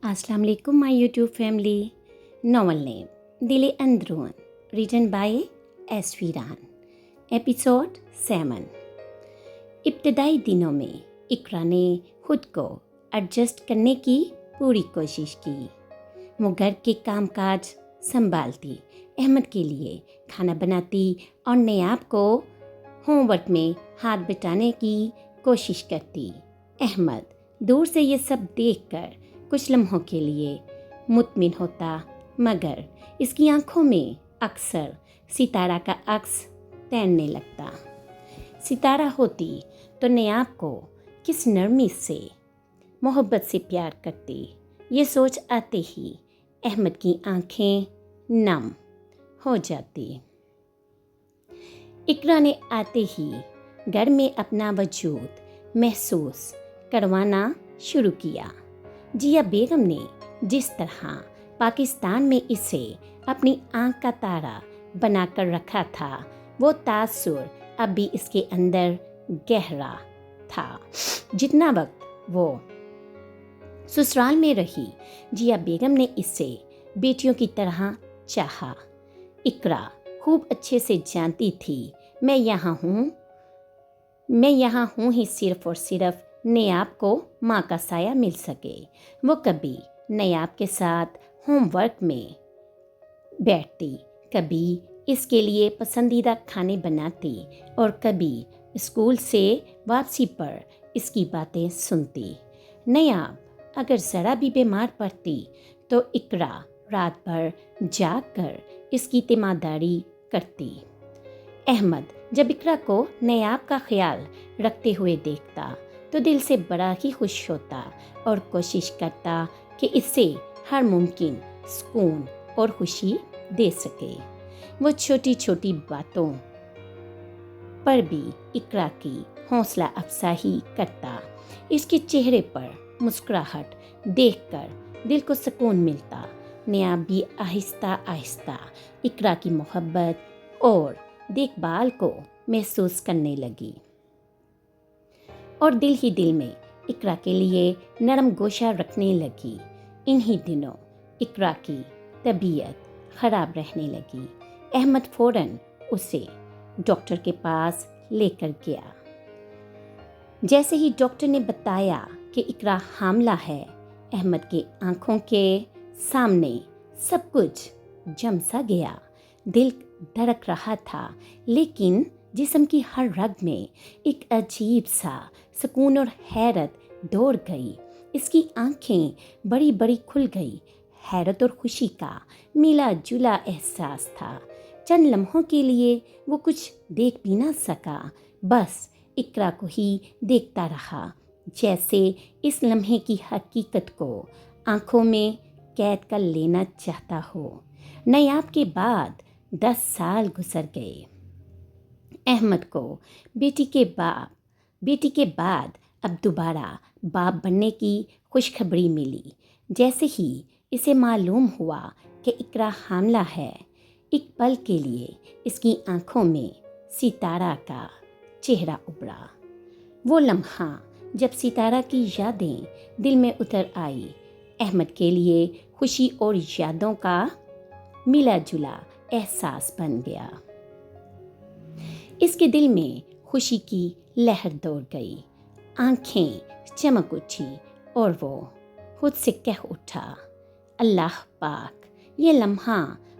अस्सलाम वालेकुम my YouTube family. Novel name दिल अंदरून, रिटन बाय एस वीरान। एपिसोड 7। इब्तदाई दिनों में इकरा ने खुद को एडजस्ट करने की पूरी कोशिश की। वो घर के कामकाज संभालती, अहमद के लिए खाना बनाती और नयाब को होमवर्क में हाथ बटाने की कोशिश करती। अहमद दूर से ये सब देखकर कुछ लम्हों के लिए मुतमिन होता, मगर इसकी आंखों में अक्सर सितारा का अक्स तैरने लगता। सितारा होती तो नयाब को किस नरमी से, मोहब्बत से प्यार करती, ये सोच आते ही अहमद की आंखें नम हो जाती। इकरा ने आते ही घर में अपना वजूद महसूस करवाना शुरू किया। जिया बेगम ने जिस तरह पाकिस्तान में इसे अपनी आंख का तारा बनाकर रखा था, वो तासुर अब भी इसके अंदर गहरा था। जितना वक्त वो ससुराल में रही, जिया बेगम ने इसे बेटियों की तरह चाहा। इकरा खूब अच्छे से जानती थी, मैं यहाँ हूँ ही सिर्फ और सिर्फ नयाब को माँ का साया मिल सके। वो कभी नयाब के साथ होमवर्क में बैठती, कभी इसके लिए पसंदीदा खाने बनाती और कभी स्कूल से वापसी पर इसकी बातें सुनती। नयाब अगर ज़रा भी बीमार पड़ती तो इकरा रात भर जाग कर इसकी तीमारदारी करती। अहमद जब इकरा को नयाब का ख्याल रखते हुए देखता तो दिल से बड़ा ही खुश होता और कोशिश करता कि इससे हर मुमकिन सुकून और खुशी दे सके। वो छोटी छोटी बातों पर भी इकरा की हौसला अफजाई करता। इसके चेहरे पर मुस्कुराहट देखकर दिल को सुकून मिलता। नयाब भी आहिस्ता आहिस्ता इकरा की मोहब्बत और देखभाल को महसूस करने लगी और दिल ही दिल में इकरा के लिए नरम गोशा रखने लगी। इन्हीं दिनों इकरा की तबीयत खराब रहने लगी। अहमद फौरन उसे डॉक्टर के पास लेकर गया। जैसे ही डॉक्टर ने बताया कि इकरा हामला है, अहमद के आंखों के सामने सब कुछ जम सा गया। दिल धड़क रहा था, लेकिन जिस्म की हर रग में एक अजीब सा सुकून और हैरत दौड़ गई। इसकी आंखें बड़ी बड़ी खुल गई। हैरत और खुशी का मिला जुला एहसास था। चंद लम्हों के लिए वो कुछ देख भी ना सका, बस इकरा को ही देखता रहा, जैसे इस लम्हे की हकीकत को आंखों में कैद कर लेना चाहता हो। नयाब के बाद 10 साल गुजर गए। अहमद को बेटी के बाद अब दोबारा बाप बनने की खुशखबरी मिली। जैसे ही इसे मालूम हुआ कि इकरा हामला है, एक पल के लिए इसकी आंखों में सितारा का चेहरा उभरा। वो लम्हा जब सितारा की यादें दिल में उतर आई, अहमद के लिए खुशी और यादों का मिला जुला एहसास बन गया। इसके दिल में खुशी की लहर दौड़ गई, आंखें चमक उठी और वो खुद से कह उठा, अल्लाह पाक, ये लम्हा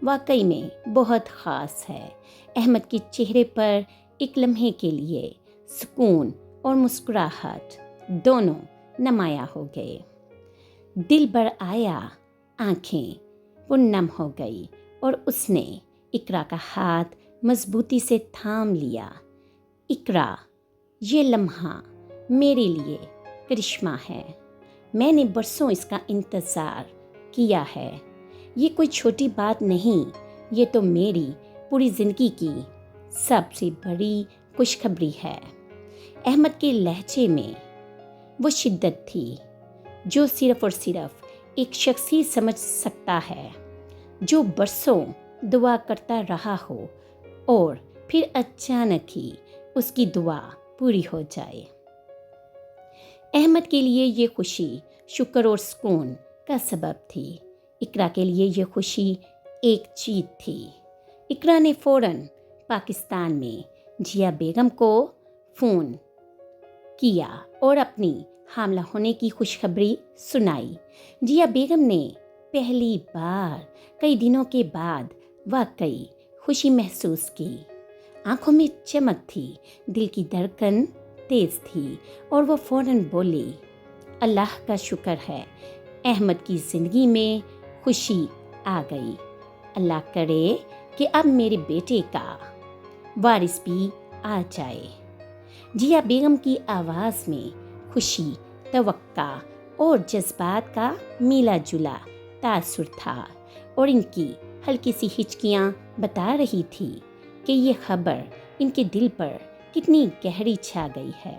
वाकई में बहुत ख़ास है। अहमद के चेहरे पर एक लम्हे के लिए सुकून और मुस्कुराहट दोनों नुमाया हो गए। दिल भर आया, आंखें पुरनम हो गई और उसने इकरा का हाथ मजबूती से थाम लिया। इकरा, ये लम्हा मेरे लिए करिश्मा है। मैंने बरसों इसका इंतज़ार किया है। ये कोई छोटी बात नहीं, ये तो मेरी पूरी ज़िंदगी की सबसे बड़ी खुशखबरी है। अहमद के लहजे में वो शिद्दत थी जो सिर्फ़ और सिर्फ एक शख्स ही समझ सकता है, जो बरसों दुआ करता रहा हो और फिर अचानक ही उसकी दुआ पूरी हो जाए। अहमद के लिए ये खुशी, शुक्र और सुकून का सबब थी। इकरा के लिए ये खुशी एक जीत थी। इकरा ने फ़ौरन पाकिस्तान में जिया बेगम को फ़ोन किया और अपनी हामला होने की खुशखबरी सुनाई। जिया बेगम ने पहली बार कई दिनों के बाद वाकई खुशी महसूस की। आंखों में चमक थी, दिल की धड़कन तेज थी और वो फौरन बोली, अल्लाह का शुक्र है, अहमद की ज़िंदगी में खुशी आ गई। अल्लाह करे कि अब मेरे बेटे का वारिस भी आ जाए। जिया बेगम की आवाज़ में खुशी, तवक्का और जज्बात का मिला जुला तासुर था और इनकी हल्की सी हिचकियाँ बता रही थी कि ये खबर इनके दिल पर कितनी गहरी छा गई है।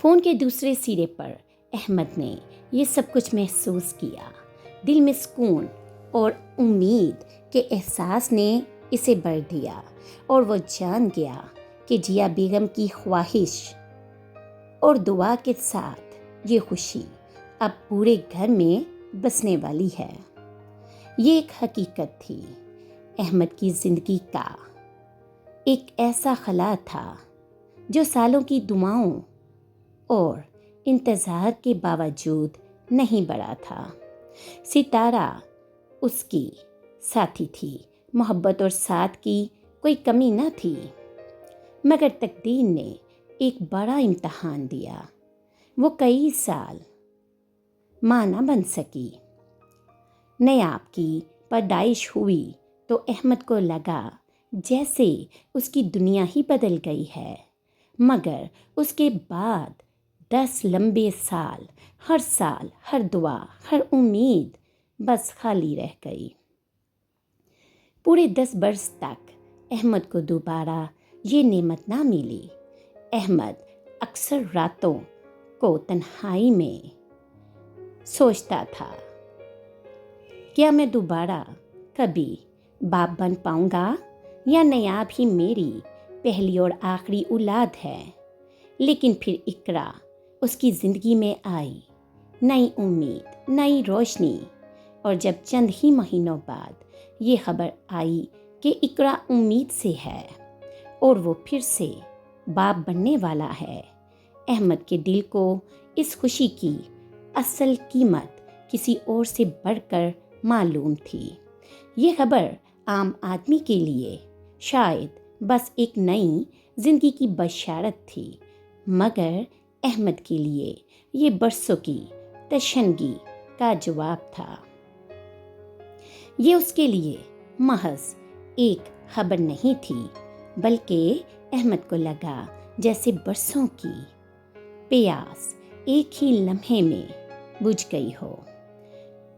फ़ोन के दूसरे सिरे पर अहमद ने ये सब कुछ महसूस किया। दिल में सुकून और उम्मीद के एहसास ने इसे भर दिया और वो जान गया कि जिया बेगम की ख्वाहिश और दुआ के साथ ये खुशी अब पूरे घर में बसने वाली है। ये एक हकीकत थी। अहमद की ज़िंदगी का एक ऐसा खला था जो सालों की दुआओं और इंतज़ार के बावजूद नहीं बढ़ा था। सितारा उसकी साथी थी, मोहब्बत और साथ की कोई कमी न थी, मगर तकदीर ने एक बड़ा इम्तहान दिया। वो कई साल माँ न बन सकी। नयाब की पैदाइश हुई तो अहमद को लगा जैसे उसकी दुनिया ही बदल गई है, मगर उसके बाद 10 लंबे साल, हर साल, हर दुआ, हर उम्मीद बस खाली रह गई। पूरे 10 बरस तक अहमद को दोबारा ये नेमत ना मिली। अहमद अक्सर रातों को तन्हाई में सोचता था, क्या मैं दोबारा कभी बाप बन पाऊंगा या नयाब ही मेरी पहली और आखिरी औलाद है। लेकिन फिर इकरा उसकी ज़िंदगी में आई, नई उम्मीद, नई रोशनी। और जब चंद ही महीनों बाद ये खबर आई कि इकरा उम्मीद से है और वो फिर से बाप बनने वाला है, अहमद के दिल को इस खुशी की असल कीमत किसी और से बढ़कर मालूम थी। ये खबर आम आदमी के लिए शायद बस एक नई ज़िंदगी की बशारत थी, मगर अहमद के लिए ये बरसों की तशन्गी का जवाब था। ये उसके लिए महज एक खबर नहीं थी, बल्कि अहमद को लगा जैसे बरसों की प्यास एक ही लम्हे में बुझ गई हो।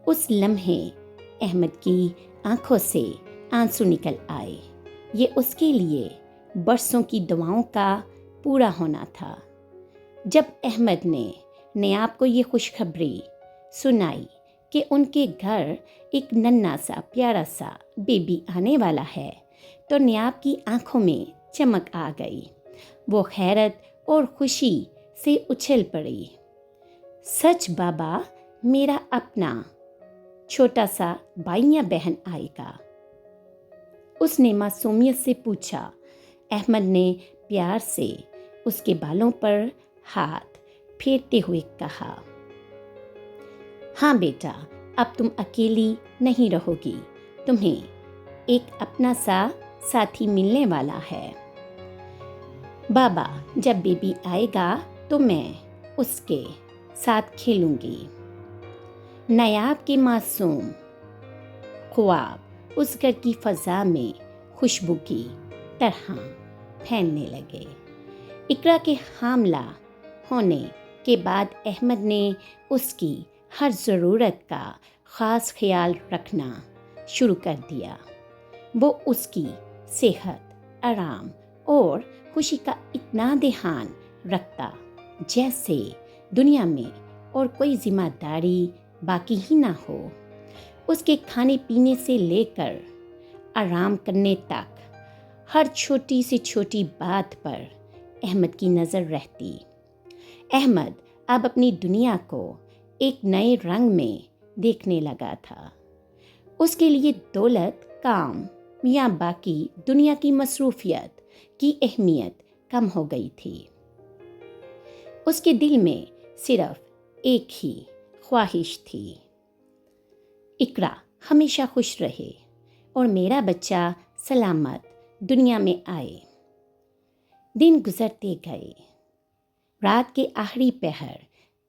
उस लम्हे अहमद की आंखों से आंसू निकल आए। ये उसके लिए बरसों की दुआओं का पूरा होना था। जब अहमद ने नयाब को ये खुशखबरी सुनाई कि उनके घर एक नन्हा सा प्यारा सा बेबी आने वाला है, तो नयाब की आंखों में चमक आ गई। वो हैरत और खुशी से उछल पड़ी। सच बाबा, मेरा अपना छोटा सा भाई या बहन आएगा? उसने मासूमियत से पूछा। अहमद ने प्यार से उसके बालों पर हाथ फेरते हुए कहा, हाँ बेटा, अब तुम अकेली नहीं रहोगी, तुम्हें एक अपना सा साथी मिलने वाला है। बाबा, जब बेबी आएगा तो मैं उसके साथ खेलूंगी। नयाब के मासूम ख्वाब उस घर की फ़ज़ा में खुशबू की तरह फैलने लगे। इकरा के हामला होने के बाद अहमद ने उसकी हर ज़रूरत का ख़ास ख्याल रखना शुरू कर दिया। वो उसकी सेहत, आराम और खुशी का इतना ध्यान रखता जैसे दुनिया में और कोई जिम्मेदारी बाकी ही ना हो। उसके खाने पीने से लेकर आराम करने तक हर छोटी से छोटी बात पर अहमद की नज़र रहती। अहमद अब अपनी दुनिया को ایک نئے رنگ میں دیکھنے لگا تھا۔ اس کے لیے دولت، کام یا باقی دنیا کی مصروفیت کی اہمیت کم ہو گئی تھی۔ اس کے دل میں صرف ایک ہی خواہش تھی، اقرا ہمیشہ خوش رہے اور میرا بچہ سلامت دنیا میں آئے۔ دن گزرتے گئے۔ رات کے آخری پہر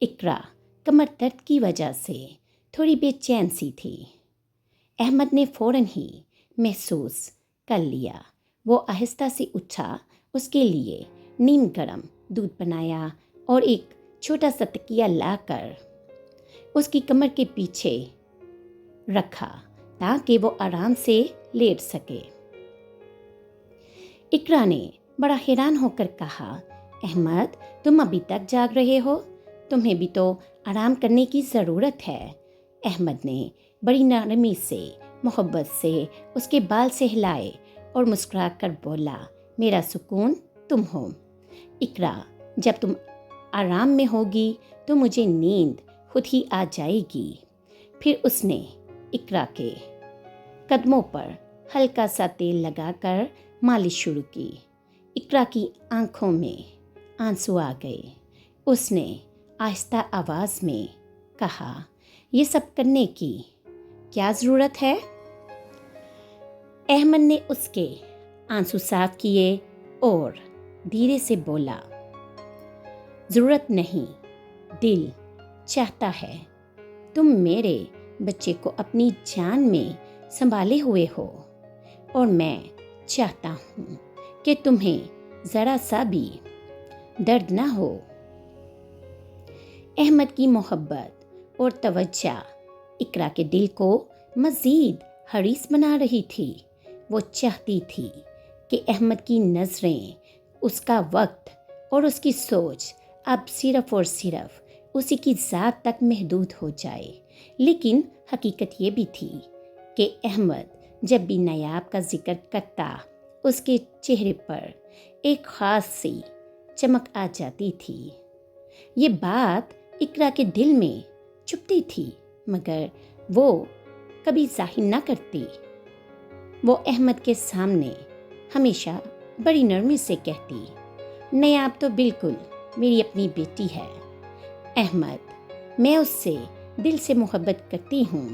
اقرا کمر درد کی وجہ سے تھوڑی بے چین سی تھی۔ احمد نے فوراً ہی محسوس کر لیا۔ وہ آہستہ سے اٹھا، اس کے لیے نیم گرم دودھ بنایا اور ایک چھوٹا سا تکیہ لا کر اس کی کمر کے پیچھے رکھا تاکہ وہ آرام سے لیٹ سکے۔ اقرا نے بڑا حیران ہو کر کہا، احمد تم ابھی تک جاگ رہے ہو؟ تمہیں بھی تو آرام کرنے کی ضرورت ہے۔ احمد نے بڑی نرمی سے، محبت سے اس کے بال سہلائے اور مسکرا کر بولا، میرا سکون تم ہو۔ اقرا جب تم آرام میں ہوگی تو مجھے نیند خود ہی آ جائے گی۔ پھر اس نے اقرا کے قدموں پر ہلکا سا تیل لگا کر مالش شروع کی۔ اقرا کی آنکھوں میں آنسو آ گئے۔ اس نے آہستہ آواز میں کہا، یہ سب کرنے کی کیا ضرورت ہے؟ احمد نے اس کے آنسو صاف کیے اور دھیرے سے بولا، ضرورت نہیں، دل چاہتا ہے۔ تم میرے بچے کو اپنی جان میں سنبھالے ہوئے ہو اور میں چاہتا ہوں کہ تمہیں ذرا سا بھی درد نہ ہو۔ احمد کی محبت اور توجہ اقرا کے دل کو مزید حریص بنا رہی تھی۔ وہ چاہتی تھی کہ احمد کی نظریں، اس کا وقت اور اس کی سوچ اب صرف اور صرف اسی کی ذات تک محدود ہو جائے۔ لیکن حقیقت یہ بھی تھی کہ احمد جب بھی نایاب کا ذکر کرتا، اس کے چہرے پر ایک خاص سی چمک آ جاتی تھی۔ یہ بات اقرا کے دل میں چھپتی تھی مگر وہ کبھی ظاہر نہ کرتی۔ وہ احمد کے سامنے ہمیشہ بڑی نرمی سے کہتی، نیاب تو بالکل میری اپنی بیٹی ہے۔ احمد، میں اس سے دل سے محبت کرتی ہوں۔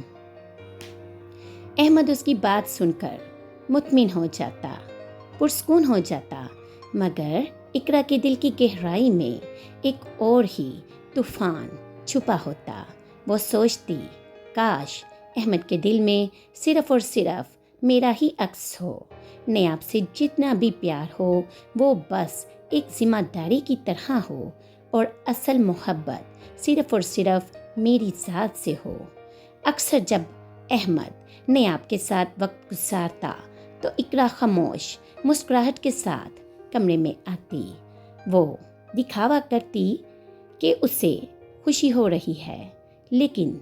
احمد اس کی بات سن کر مطمئن ہو جاتا، پرسکون ہو جاتا، مگر اقرا کے دل کی گہرائی میں ایک اور ہی طوفان چھپا ہوتا۔ وہ سوچتی، کاش احمد کے دل میں صرف اور صرف میرا ہی عکس ہو۔ نیاب سے جتنا بھی پیار ہو وہ بس ایک ذمہ داری کی طرح ہو اور اصل محبت صرف اور صرف میری ذات سے ہو۔ اکثر جب احمد نیاب کے ساتھ وقت گزارتا تو اقرا خاموش مسکراہٹ کے ساتھ کمرے میں آتی۔ وہ دکھاوا کرتی کہ اسے خوشی ہو رہی ہے، لیکن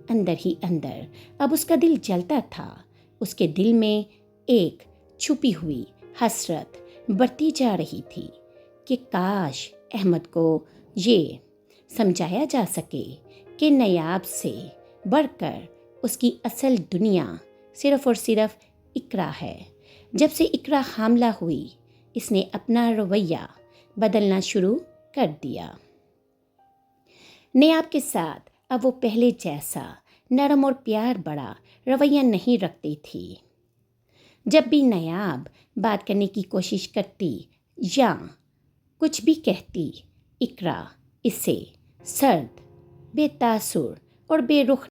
اندر ہی اندر اب اس کا دل جلتا تھا۔ اس کے دل میں ایک چھپی ہوئی حسرت بڑھتی جا رہی تھی کہ کاش احمد کو یہ سمجھایا جا سکے کہ نیاب سے بڑھ کر اس کی اصل دنیا صرف اور صرف اقرا ہے۔ جب سے اقرا حاملہ ہوئی، اس نے اپنا رویہ بدلنا شروع کر دیا۔ نیاب کے ساتھ اب وہ پہلے جیسا نرم اور پیار بڑا رویہ نہیں رکھتی تھی۔ جب بھی نیاب بات کرنے کی کوشش کرتی یا کچھ بھی کہتی، اقرا اسے سرد، بے تاثر اور بے رخ